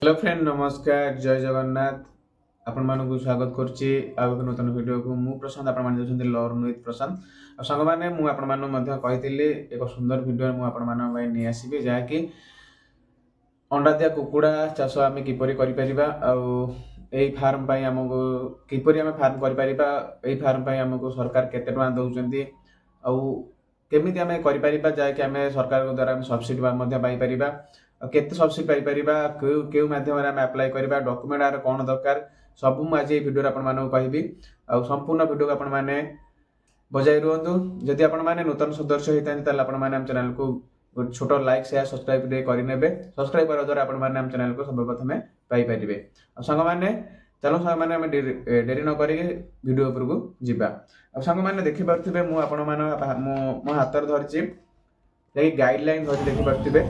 Hello friend नमस्कार जय जगन्नाथ आपण मानक स्वागत करछि आउ एक नूतन वीडियो को मु प्रशांत आपण मान देखछन्ती लर्न विथ प्रशांत आ संग माने मु आपण मान मध्ये कहितली एक सुंदर वीडियो मु आपण मान पई नै आसीबे जा कि अंडा दिया कुकुड़ा चाष आम किपरि करि परिबा आउ एई फार्म पई हमको किपरि हम फार्म करि परिबा एई फार्म पई हमको सरकार केते टका दउचन्ती आउ केमिति हम करि परिबा जा कि हम सरकार को द्वारा हम सब्सिडी मध्ये पाई परिबा केते सब्सिडी पाई परिबा केउ माध्यम रे हम अप्लाई करबा डॉक्यूमेंट आर कोन दरकार सब मु आज ए वीडियो रे आपण मानक कहबी आ संपूर्ण वीडियो को आपण माने बजाय रुहंतु जदि आपण माने नूतन सदस्य होइतानी ताले आपण माने हम चैनल को छोटो लाइक शेयर सब्सक्राइब रे करि नेबे सब्सक्राइब कर द्वारा आपण माने हम चैनल को सर्वप्रथम पाई परिबे आ संग माने चलो संग माने हम डेरी न करी वीडियो ऊपर को जिबा आ संग माने देखि परथिबे मु आपण माने मो हातर धरछि जेकी गाइडलाइन धरि देखि परथिबे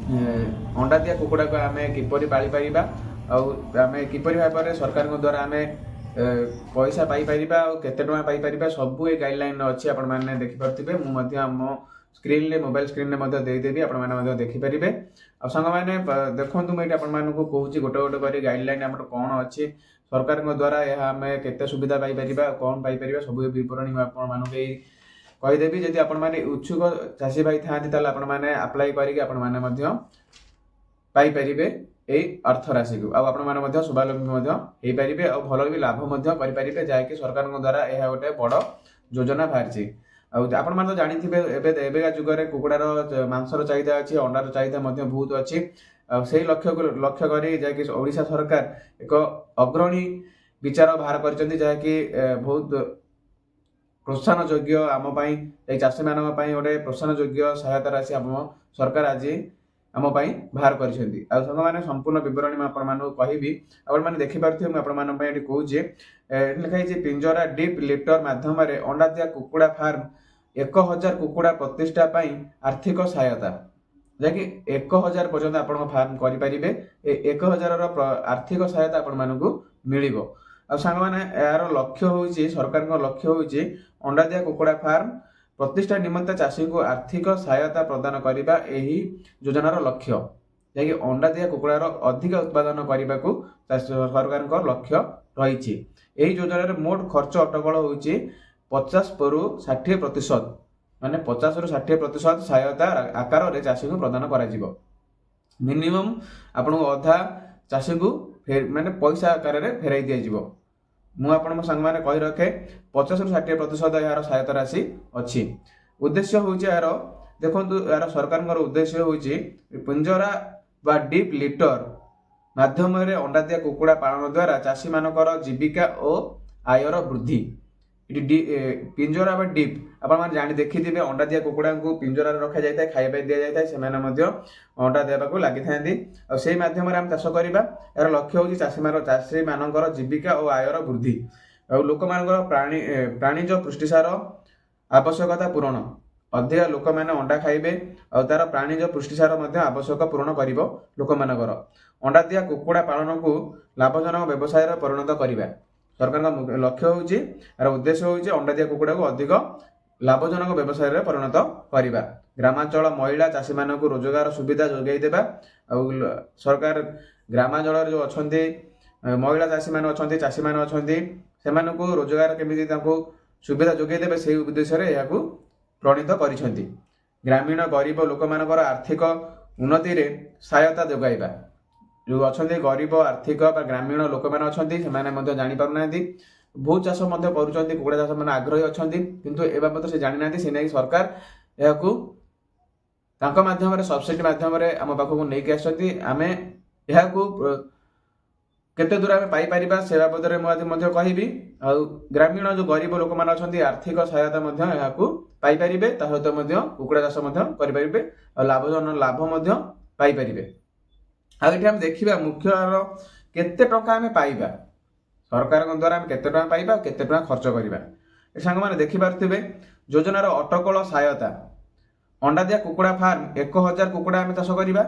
अंडा दिया कुकुड़ा को आम किपरि पाली परिबा आम किपरि भाव में सरकार द्वारा आम पैसा पाई परिबा और केते टका पाई परिबा सब ए गाइडलाइन अछि आपण माने देखि परथिबे मु मध्ये हम स्क्रीन ले मोबाइल स्क्रीन ले मध्ये देई देबी आपण माने मध्ये देखि परिबे आ संग माने देखंतु मैं आपण माने को कहूची गोटे गोटे करी गाइडलाइन हमर कोन अछि सरकार द्वारा यह आम केते सुविधा पाई परिबा कोन पाई परिबा सब विवरणी आपण माने कहीदेवी जदि आपण माने इच्छुक चाषी भाई था आपण माने अप्लाई करिके आपण माने मध्य पाई परिबे एई अर्थ राशि को आपण माने मध्य स्वावलंबी मध्य हेई परिबे और भलो भी लाभ मध्य करि परिबे जाय सरकार द्वारा यह गोटे बड़ योजना बाहरछि आपण माने तो जानिथिबे एबेका जुग रे कुकुडार मांसर चाहिदा अछि अंडार चाहिदा मध्य बहुत अछि सेही लक्ष्य करी जाय ओडिशा सरकार एक अग्रणी विचार बाहर करचंती जाय कि बहुत प्रोत्साहन योग्य आम चाषी मान गोटे प्रोत्साहन योग्य सहायता राशि आम सरकार आज आम बाहर कर संग मैंने संपूर्ण विवरणी कहबी आपने देखिपे मुझे कहे लिखाई पिंजरा डीप लिटर मध्यम अंडा दिया कुकुड़ा फार्म 1000 कुकुड़ा प्रतिष्ठा आर्थिक सहायता जैकि 1000 पर्यटन आप फार्म करेंगे 1000 आर्थिक सहायता आपण मिल आ सांग माने यार लक्ष्य होउची सरकार को लक्ष्य होउची अंडा दिया कुकुड़ा फार्म प्रतिष्ठा निमंते चाषी को आर्थिक सहायता प्रदान करिबा एही योजनार लक्ष्य जे कि अंडा दिया कुकुड़ार अधिक उत्पादन करने को सरकार को लक्ष्य रही एही योजनार मोट खर्च अटकल होउची 50 रु 60% माने 50 रु 60% सहायता आकार रे चाषी को प्रदान करा जिवो मिनिमम आपन अधा चाषी को माने पैसा आकार रे फेराई दिया जिवो मु आपण संग माने कहि रखे 50 रु 60% यार सहायता राशि अछि उद्देश्य होउची यार देखंतु यार सरकार उद्देश्य होउची पिंजरा बा डीप लिटर माध्यम रे अंडा दिया कुकुड़ा पालन द्वारा चाषी मानकर जीविका और आयर वृद्धि पिंजरा बा डीप आपण माने जानि देखिथिबे अंडा दिया कुकुड़ा को पिंजरा रे रखा जायता खाइबा दिया जायता सेमाने मध्य अंडा देबा को लागि थांदी और सेही माध्यम रे हम चाष करिबा यार लक्ष्य होची चाषी मानकर जीविका और आयर वृद्धि और लोक मानकर प्राणीज पुष्टिसार आवश्यकता पूरण अधिक लोक माने अंडा खाइबे और तार प्राणीज पुष्टिसार मध्य आवश्यक पूरण करिवो लोक मानकर अंडा दिया कुकुड़ा पालन को लाभजनक व्यवसाय रे परिणत करिबा सरकार का लक्ष्य होउची यार उद्देश्य होउची अंडा दिया कुकुड़ा को अधिक लाभजनक व्यवसाय रे परिणत करिबा ग्रामांचल महिला चाषी मान को रोजगार सुविधा जोगाई देबा और सरकार ग्रामांचल जो अछंती महिला चाषी मान अछंती चाषी मान अछंती सेमान को रोजगार केमिति ताको सुविधा जोगाई देबे सेही उद्देश्य रे याकू प्रणीत करिसंती ग्रामीण गरीब लोक मानकर आर्थिक उन्नति रे सहायता जोगाइबा जो अछंती गरीब आर्थिक ग्रामीण लोक मान अछंती सेमाने मध्ये जानि पारुनांती बहुत चाष मध्ये करूचंती कुकुड़ा चाष माने आग्रही अछंती किंतु ए बाबत से जानि नांती से नै सरकार याकू तांको माध्यम रे सब्सिडी माध्यम रे हम पाखो नै के आछंती आमे याकू केते दूर आमे पाई परिबा से बाबत रे मु मध्ये कहबी आ ग्रामीण जो गरीब लोक मान अछंती आर्थिक सहायता मध्ये याकू पाई परिबे ता सहित मध्ये कुकुड़ा चाष मध्ये करि परिबे आ लाभ मध्ये पाई परिबे आ एठी हम देखिबा मुख्य केते टका आमे पाइबा सरकार द्वारा हम केते टका पाइबा केते टका खर्च करिबा ए संग माने देखि पारथिबे योजनार अटकल सहायता अंडा दिया कुकुड़ा फार्म 1000 कुकुड़ा आमे चाष करिबा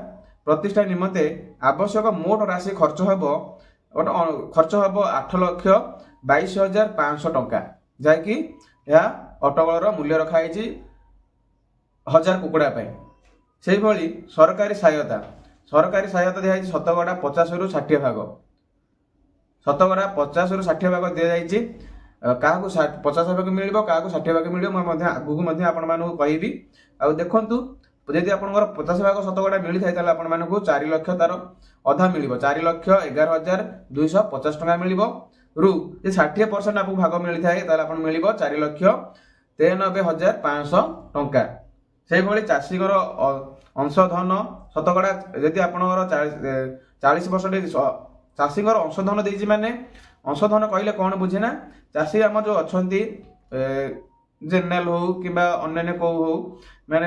प्रतिष्ठा निमंते आवश्यक मोट राशि खर्च हबो 8,22,500 टंका जाकि या अटकलर मूल्य रखा है 1000 कुकुड़ा से सरकारी सहायता ସରକାରୀ ସହାୟତା ଦିଆଯାଇଛି ଶତକଡ଼ା 50 ରୁ 60 ଭାଗ, ଶତକଡ଼ା 50 ରୁ 60 ଭାଗ ଦିଆଯାଇଛି। କାହାକୁ 50 ଭାଗ ମିଳିବ, କାହାକୁ 60 ଭାଗ ମିଳିବ, ମୁଁ ମଧ୍ୟ ଆଗକୁ ମଧ୍ୟ ଆପଣମାନଙ୍କୁ କହିବି। ଆଉ ଦେଖନ୍ତୁ, ଯଦି ଆପଣଙ୍କର 50 ଭାଗ ଶତକଡ଼ା ମିଳିଥାଏ ତାହେଲେ ଆପଣମାନଙ୍କୁ 4 ଲକ୍ଷ ତାର ଅଧା ମିଳିବ, 4,11,250 ଟଙ୍କା ମିଳିବ। ରୁ ଯଦି 60% ଆପଣଙ୍କୁ ଭାଗ ମିଳିଥାଏ ତାହେଲେ ଆପଣ ମିଳିବ 4,93,500 ଟଙ୍କା। ସେଇଭଳି ଚାଷୀଙ୍କର ଅଂଶଧନ ଶତକଡ଼ା ଯଦି ଆପଣଙ୍କର 40% ଚାଷୀଙ୍କର ଅଂଶଧନ ଦେଇଛି, ମାନେ ଅଂଶଧନ କହିଲେ କ'ଣ ବୁଝେ ନା, ଚାଷୀ ଆମର ଯେଉଁ ଅଛନ୍ତି ଜେନେରାଲ ହଉ କିମ୍ବା ଅନ୍ୟାନ୍ୟ କେଉଁ ହଉ ମାନେ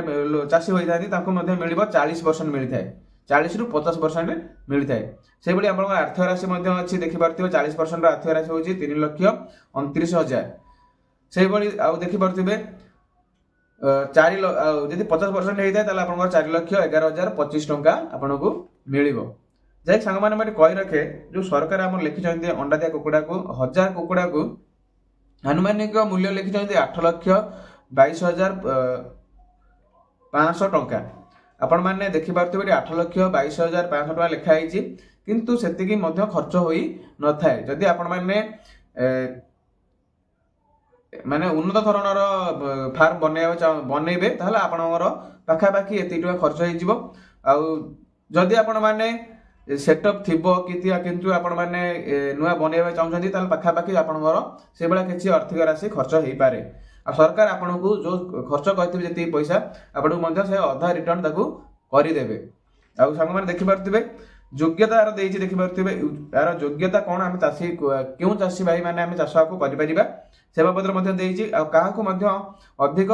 ଚାଷୀ ହୋଇଥାନ୍ତି ତାଙ୍କୁ ମଧ୍ୟ ମିଳିବ 40% ମିଳିଥାଏ, 40 ରୁ 50% ମିଳିଥାଏ। ସେହିଭଳି ଆପଣଙ୍କର ଆର୍ଥିକ ରାଶି ମଧ୍ୟ ଅଛି, ଦେଖିପାରୁଥିବେ 40% ଆର୍ଥିକ ରାଶି ହେଉଛି 3,29,000। ସେଇଭଳି ଆଉ ଦେଖିପାରୁଥିବେ ଯଦି 50% ହେଇଥାଏ ତାହେଲେ ଆପଣଙ୍କର 4,11,025 ଟଙ୍କା ଆପଣଙ୍କୁ ମିଳିବ। ଯାଇ ସାଙ୍ଗମାନେ ମାନେ କହି ରଖେ, ଯେଉଁ ସରକାର ଆମର ଲେଖିଛନ୍ତି ଅଣ୍ଡାଦିଆ କୁକୁଡ଼ାକୁ 1000 କୁକୁଡ଼ାକୁ ଆନୁମାନିକ ମୂଲ୍ୟ ଲେଖିଛନ୍ତି 8,22,500 ଟଙ୍କା। ଆପଣମାନେ ଦେଖିପାରୁଥିବେ ଏଠି 8,22,500 ଟଙ୍କା ଲେଖା ହେଇଛି, କିନ୍ତୁ ସେତିକି ମଧ୍ୟ ଖର୍ଚ୍ଚ ହୋଇ ନଥାଏ। ଯଦି ଆପଣମାନେ ମାନେ ଉନ୍ନତ ଧରଣର ଫାର୍ମ ବନେଇବେ ତାହେଲେ ଆପଣଙ୍କର ପାଖାପାଖି ଏତିକି ଟଙ୍କା ଖର୍ଚ୍ଚ ହେଇଯିବ। ଆଉ ଯଦି ଆପଣମାନେ ସେଟଅପ୍ ଥିବ କିନ୍ତୁ ଆପଣମାନେ ନୂଆ ବନେଇବା ଚାହୁଁଛନ୍ତି ତାହେଲେ ପାଖାପାଖି ଆପଣଙ୍କର ସେଇଭଳିଆ କିଛି ଆର୍ଥିକ ରାଶି ଖର୍ଚ୍ଚ ହେଇପାରେ। ଆଉ ସରକାର ଆପଣଙ୍କୁ ଯେଉଁ ଖର୍ଚ୍ଚ କରିଥିବେ ଯେତିକି ପଇସା ଆପଣଙ୍କୁ ମଧ୍ୟ ସେ ଅଧା ରିଟର୍ନ ତାକୁ କରିଦେବେ। ଆଉ ସାଙ୍ଗମାନେ ଦେଖିପାରୁଥିବେ ଯୋଗ୍ୟତା ଏହାର ଦେଇଛି, ଦେଖିପାରୁଥିବେ ଏହାର ଯୋଗ୍ୟତା କ'ଣ, ଆମେ ଚାଷୀ କେଉଁ ଚାଷୀ ଭାଇ ମାନେ ଆମେ ଚାଷ କରିପାରିବା ସେ ବାବଦରେ ମଧ୍ୟ ଦେଇଛି। ଆଉ କାହାକୁ ମଧ୍ୟ ଅଧିକ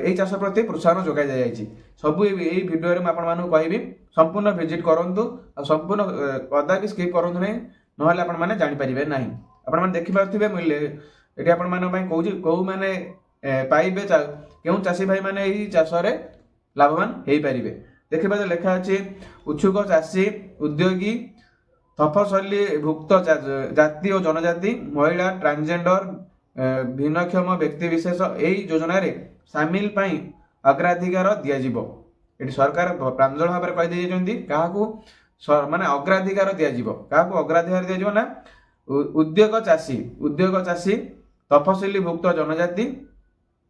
এই ଚାଷ ପ୍ରତି ପ୍ରୋତ୍ସାହନ ଯୋଗାଇ ଦିଆଯାଇଛି। ସବୁ ଏଇ ଭିଡ଼ିଓରେ ମୁଁ ଆପଣମାନଙ୍କୁ କହିବି, ସମ୍ପୂର୍ଣ୍ଣ ଭିଜିଟ୍ କରନ୍ତୁ ଆଉ ସମ୍ପୂର୍ଣ୍ଣ କଦାପି ସ୍କିପ୍ କରନ୍ତୁ ନାହିଁ, ନହେଲେ ଆପଣମାନେ ଜାଣିପାରିବେ ନାହିଁ। ଆପଣମାନେ ଦେଖିପାରୁଥିବେ ଏଠି ଆପଣମାନଙ୍କ ପାଇଁ କହୁଛି କେଉଁମାନେ ପାଇବେ, କେଉଁ ଚାଷୀ ଭାଇ ମାନେ ଏଇ ଚାଷରେ ଲାଭବାନ ହେଇପାରିବେ। ଦେଖିପାରୁଥିବେ ଲେଖା ଅଛି ଉତ୍ସୁକ ଚାଷୀ, ଉଦ୍ୟୋଗୀ, ତଫସଲି ଭୁକ୍ତ ଜାତି ଓ ଜନଜାତି, ମହିଳା, ଟ୍ରାନ୍ସଜେଣ୍ଡର, ଭିନ୍ନକ୍ଷମ ବ୍ୟକ୍ତିବିଶେଷ ଏହି ଯୋଜନାରେ ସାମିଲ ପାଇଁ ଅଗ୍ରାଧିକାର ଦିଆଯିବ। ଏଠି ସରକାର ପ୍ରାଞ୍ଜଳ ଭାବରେ କହିଦେଇଛନ୍ତି କାହାକୁ ମାନେ ଅଗ୍ରାଧିକାର ଦିଆଯିବ। କାହାକୁ ଅଗ୍ରାଧିକାର ଦିଆଯିବ ନା ଉଦ୍ୟୋଗ ଚାଷୀ, ତଫସିଲି ଭୁକ୍ତ ଜନଜାତି,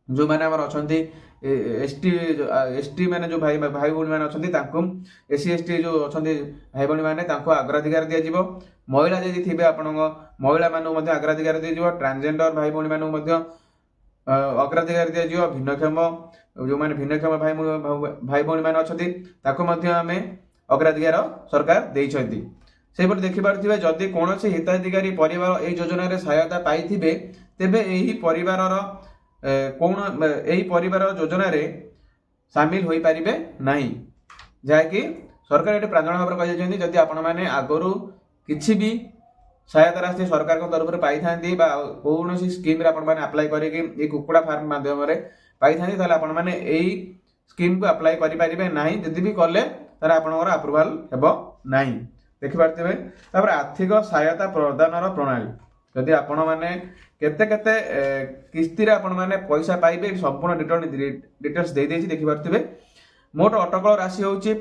ଯେଉଁମାନେ ଆମର ଅଛନ୍ତି ଏସଟି ମାନେ ଯେଉଁ ଭାଇ ଭଉଣୀ ମାନେ ଅଛନ୍ତି ତାଙ୍କୁ, SC ST ଯେଉଁ ଅଛନ୍ତି ଭାଇ ଭଉଣୀ ମାନେ ତାଙ୍କୁ ଅଗ୍ରାଧିକାର ଦିଆଯିବ। ମହିଳା ଯଦି ଥିବେ ଆପଣଙ୍କ ମହିଳାମାନଙ୍କୁ ମଧ୍ୟ ଅଗ୍ରାଧିକାର ଦିଆଯିବ। ଟ୍ରାନ୍ସଜେଣ୍ଡର ଭାଇ ଭଉଣୀ ମାନଙ୍କୁ ମଧ୍ୟ ଅଗ୍ରାଧିକାର ଦିଆଯିବ। ଯେଉଁମାନେ ଭିନ୍ନକ୍ଷମ ଭାଇ ଭଉଣୀ ମାନେ ଅଛନ୍ତି ତାକୁ ମଧ୍ୟ ଆମେ ଅଗ୍ରାଧିକାର ସରକାର ଦେଇଛନ୍ତି। ସେହିପରି ଦେଖିପାରୁଥିବେ ଯଦି କୌଣସି ହିତାଧିକାରୀ ପରିବାର ଏହି ଯୋଜନାରେ ସହାୟତା ପାଇଥିବେ ତେବେ ଏହି ପରିବାର ଯୋଜନାରେ ସାମିଲ ହୋଇପାରିବେ ନାହିଁ। ଯାହାକି ସରକାର ଏଠି ପ୍ରାଞ୍ଜଳ ଭାବରେ କହିଦେଇଛନ୍ତି ଯଦି ଆପଣମାନେ ଆଗରୁ କିଛି ବି ସହାୟତା ରାଶି ସରକାରଙ୍କ ତରଫରୁ ପାଇଥାନ୍ତି ବା କୌଣସି ସ୍କିମ୍ରେ ଆପଣମାନେ ଆପ୍ଲାଏ କରିକି ଏଇ କୁକୁଡ଼ା ଫାର୍ମ ମାଧ୍ୟମରେ ପାଇଥାନ୍ତି ତାହେଲେ ଆପଣମାନେ ଏଇ ସ୍କିମ୍କୁ ଆପ୍ଲାଏ କରିପାରିବେ ନାହିଁ। ଯଦି ବି କଲେ ତାହେଲେ ଆପଣଙ୍କର ଆପ୍ରୁଭାଲ ହେବ ନାହିଁ। ଦେଖିପାରୁଥିବେ ତାପରେ ଆର୍ଥିକ ସହାୟତା ପ୍ରଦାନର ପ୍ରଣାଳୀ, ଯଦି ଆପଣମାନେ କେତେ କିସ୍ତିରେ ଆପଣମାନେ ପଇସା ପାଇବେ ସମ୍ପୂର୍ଣ୍ଣ ଡିଟେଲ୍ସ ଦେଇଦେଇଛି। ଦେଖିପାରୁଥିବେ ମୋଟ ଅଟକଳ ରାଶି ହେଉଛି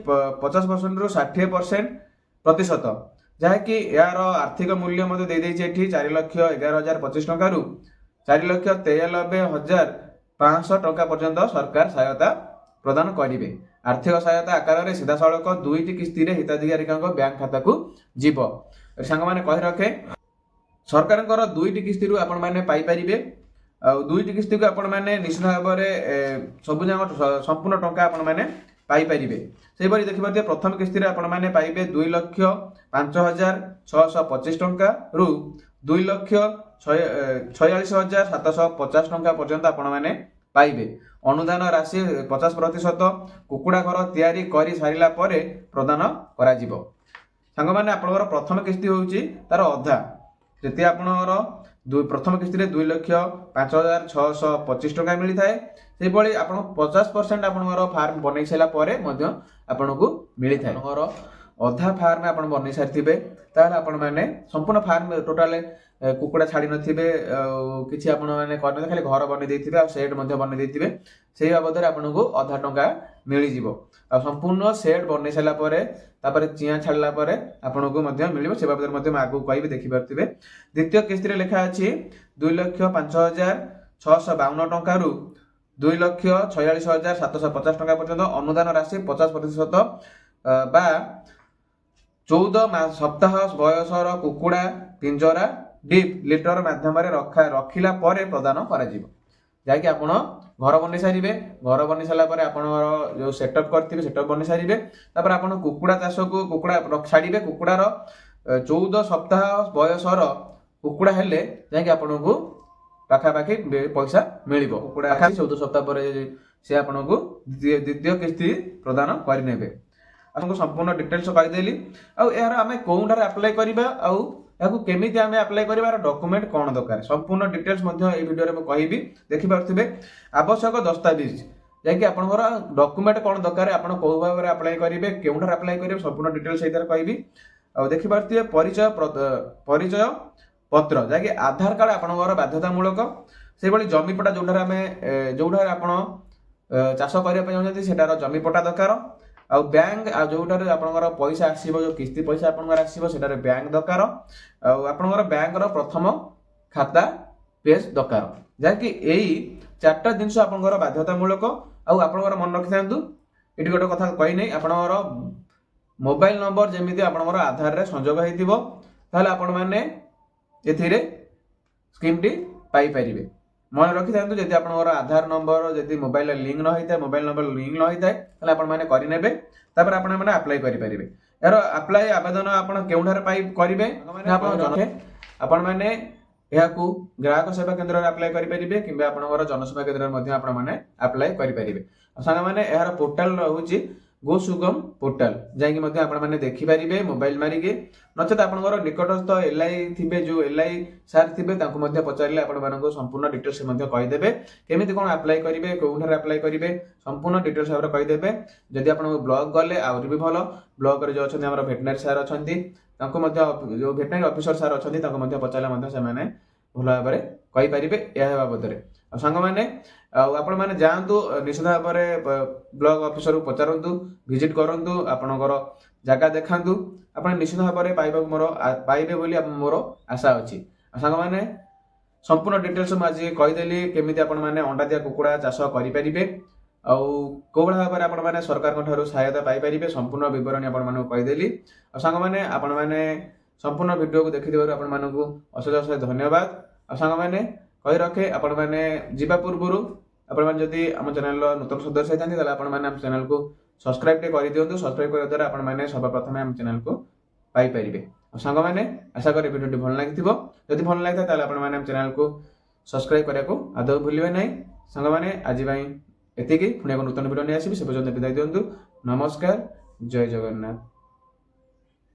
50% ରୁ 60%, ଯାହାକି ଏହାର ଆର୍ଥିକ ମୂଲ୍ୟ ମଧ୍ୟ ଦେଇଦେଇଛି ଏଠି 4,11,025 ଟଙ୍କାରୁ 4,93,500 ଟଙ୍କା ପର୍ଯ୍ୟନ୍ତ ସରକାର ସହାୟତା ପ୍ରଦାନ କରିବେ। ଆର୍ଥିକ ସହାୟତା ଆକାରରେ ସିଧାସଳଖ 2ଟି କିସ୍ତିରେ ହିତାଧିକାରୀଙ୍କ ବ୍ୟାଙ୍କ ଖାତାକୁ ଯିବ। ସାଙ୍ଗମାନେ କହି ରଖେ ସରକାରଙ୍କର 2ଟି କିସ୍ତିରୁ ଆପଣମାନେ ପାଇପାରିବେ। ଆଉ 2ଟି କିସ୍ତିକୁ ଆପଣମାନେ ନିଶ୍ଚିତ ଭାବରେ ସବୁଯାକ ସମ୍ପୂର୍ଣ୍ଣ ଟଙ୍କା ଆପଣମାନେ ପାଇପାରିବେ। ସେହିପରି ଦେଖିପାରୁଥିବେ ପ୍ରଥମ କିସ୍ତିରେ ଆପଣମାନେ ପାଇବେ 2,05,625 ଟଙ୍କାରୁ 2,46,750 ଟଙ୍କା ପର୍ଯ୍ୟନ୍ତ ଆପଣମାନେ ପାଇବେ। ଅନୁଦାନ ରାଶି 50% କୁକୁଡ଼ା ଘର ତିଆରି କରି ସାରିଲା ପରେ ପ୍ରଦାନ କରାଯିବ। ସାଙ୍ଗମାନେ ଆପଣଙ୍କର ପ୍ରଥମ କିସ୍ତି ହେଉଛି ତାର ଅଧା, ଯଦି ଆପଣଙ୍କର ପ୍ରଥମ କିସ୍ତିରେ 2,05,625 ଟଙ୍କା ମିଳିଥାଏ, ସେହିଭଳି ଆପଣ 50% ଆପଣଙ୍କର ଫାର୍ମ ବନେଇ ସାରିଲା ପରେ ମଧ୍ୟ ଆପଣଙ୍କୁ ମିଳିଥାଏ। ଆପଣଙ୍କର ଅଧା ଫାର୍ମ ଆପଣ ବନେଇ ସାରିଥିବେ ତାହେଲେ ଆପଣମାନେ ସମ୍ପୂର୍ଣ୍ଣ ଫାର୍ମ ଟୋଟାଲ କୁକୁଡ଼ା ଛାଡ଼ି ନଥିବେ, ଆଉ କିଛି ଆପଣମାନେ କରିନଥିବେ, ଖାଲି ଘର ବନେଇ ଦେଇଥିବେ ଆଉ ସେଟ୍ ମଧ୍ୟ ବନେଇ ଦେଇଥିବେ, ସେଇ ବାବଦରେ ଆପଣଙ୍କୁ ଅଧା ଟଙ୍କା मिल आ संपूर्ण सेट बन सारा पर चिया छाड़ा पर आपन को मिल से बाबद आगू कह देखिपे। द्वितीय किस्ती लिखा अच्छी 2,05,652 टंकार 2,46,750 टंका पर्यंत अनुदान राशि 50% बा 14 सप्ताह बयसर कुकुड़ा पिंजरा डीप लिटर माध्यम रखिला प्रदान कर जैकि आप घर बन सारे घर बन सारा जो सेटअप करेंगे सेटअप बन सारे आप कुकुड़ा चाष को कुकुड़ा छाड़े कुकुड़ार 14 सप्ताह बयसर कुकुड़ा हेले जाकि आपन को पाखापाखि पैसा मिल कुकुड़ा 14 सप्ताह पर से आपन को द्वितीय किस्ती प्रदान करे आपको संपूर्ण डिटेल्स कहीदेली आम कौन अप्लाई करवा केमी आम अप्लाई कर डॉक्यूमेंट कौन दरकार संपूर्ण डिटेल्स वीडियो में कहबी देखिपे। आवश्यक दस्तावेज जैकि आपंकर डॉक्यूमेंट कौन दरकार आप कौ भाव में अप्लाई करेंगे क्यों अप्लाई करेंगे संपूर्ण डिटेल्स कहबी देखिपे परिचय पत्र जैकि आधार कार्ड आपंकर बाध्यतामूलक से जमीपटा जो आप चाष करने सेटार जमीपटा दरकार आउ बैंक जोटार आपंकर पैसा आसो जो किस्ती पैसा आपंकर आसो सेटार बैंक दरकार आपंकर बैंक प्रथम खाता पेज दरकार जहाँकि यही 4टा जिनस आपंकर बाध्यतामूलक आपंकर मन रखि था ये गोटे कथा कही नहीं आपंकर मोबाइल नंबर जमी आपंकर आधार रे संजोग होता आपण मैंने स्कीम टी पाइपर मन रखि था जब आपंकर आधार नंबर जब मोबाइल लिंक न होता है मोबाइल नंबर लिंक न होता है आपने करेंगे तापर आप अप्लाई करेंगे यार अप्लाई आवेदन आप करेंगे आपण मैंने ग्राहक सेवा केन्द्र में अप्लाई करेंगे कि जनसेवा केन्द्र में अप्लाई करेंगे सांग मैंने यार पोर्टाल रोचे गो सुगम पोर्टाल जैकि आपने देखिपारे मोबाइल मारिके नचेत आपंकर निकटस्थ एलआई थे जो एलआई सार थे पचारे आप संपूर्ण डिटेल्स कहीदेवे केमी कौन अप्लाई करेंगे कौन अप्लाई करेंगे संपूर्ण डिटेल्स भाव कहीदेवे जदि आप ब्लॉक गले आहरी भी भल ब्लॉक जो अच्छा भेटनारी सार अच्छा जो भेटनारी ऑफिसर सार अच्छा पचारे से भल भाव में कहींपारे यह बाबद सांग मैंने आपण मैंने जातु निश्चित भाव में ब्लॉक ऑफिसर को पचारतु विजिट करूँ आपणकर जगह देखा आप निश्चित भाव में पाइबे बोली मोर आशा अच्छी सांग मैंने संपूर्ण डिटेल्स मुझे कहीदेली केमी आपने अंडा दिया कुकुड़ा चाष करेंगे कौ भाव में आपने सरकार सहायता पाइपर संपूर्ण बरणी आपको कहीदेली सांग मैंने आपण मैंने संपूर्ण वीडियो को देखी आपको अशेष अशेष धन्यवाद सांग मैंने कही रखे आपण मैंने जीवा पूर्व आपण जदि आम चैनल नूतन सदस्य होती आम चैनल को सब्सक्राइब कर दिंतु सब्सक्राइब करने द्वारा आपने सर्वप्रथम आम चैनल को पाइपर सांग मैंने आशा करें वीडियो भल लगी जदि भल लगी था आम चैनल को सब्सक्राइब करने को आदौ भूलें ना सांग मैंने आज एति पुणी एक नूतन वीडियो नहीं आसबि से पर्यंत विदाय दिंतु नमस्कार जय जगन्नाथ।